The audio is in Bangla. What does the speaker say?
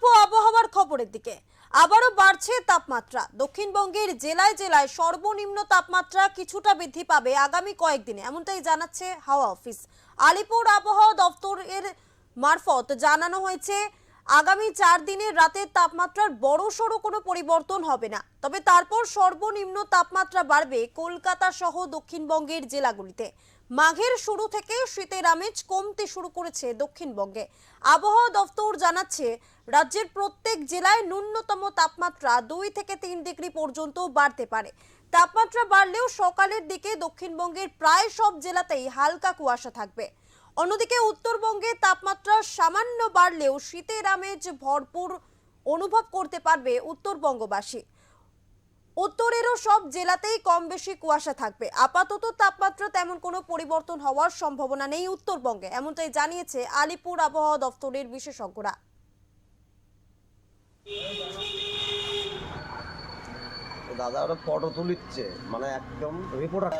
আসবো আবহাওয়ার খবরের দিকে। আবারও বাড়ছে তাপমাত্রা। দক্ষিণবঙ্গের জেলায় জেলায় সর্বনিম্ন তাপমাত্রা কিছুটা বৃদ্ধি পাবে আগামী কয়েকদিনে, এমনটাই জানাচ্ছে হাওয়া অফিস। আলিপুর আবহাওয়া দপ্তরের মারফত জানানো হয়েছে আগামী 4 দিনের রাতের তাপমাত্রার বড়সড় কোনো পরিবর্তন হবে না, তবে তারপর সর্বনিম্ন তাপমাত্রা বাড়বে কলকাতা সহ দক্ষিণবঙ্গের জেলাগুলিতে। মাঘের শুরু থেকে শীতের আমেজ কমতে শুরু করেছে দক্ষিণবঙ্গে। আবহাওয়া দপ্তর জানাচ্ছে রাজ্যের প্রত্যেক জেলায় ন্যূনতম তাপমাত্রা 2 থেকে 3 ডিগ্রি পর্যন্ত বাড়তে পারে। তাপমাত্রা বাড়লেও সকালের দিকে দক্ষিণবঙ্গের প্রায় সব জেলাতেই হালকা কুয়াশা থাকবে। অন্যদিকে উত্তরবঙ্গে তাপমাত্রা সামান্য বাড়লেও শীতের আমেজ ভরপুর অনুভব করতে পারবে উত্তরবঙ্গবাসী। উত্তরেরও সব জেলাতেই কম বেশি কুয়াশা থাকবে। আপাতত তাপমাত্রা তেমন কোনো পরিবর্তন হওয়ার সম্ভাবনা নেই উত্তরবঙ্গে, এমনটাই জানিয়েছে আলিপুর আবহাওয়া দপ্তরের বিশেষজ্ঞরা। দাদা ওরা ফটো তুলিচ্ছে, মানে একদম রিপোর্টার।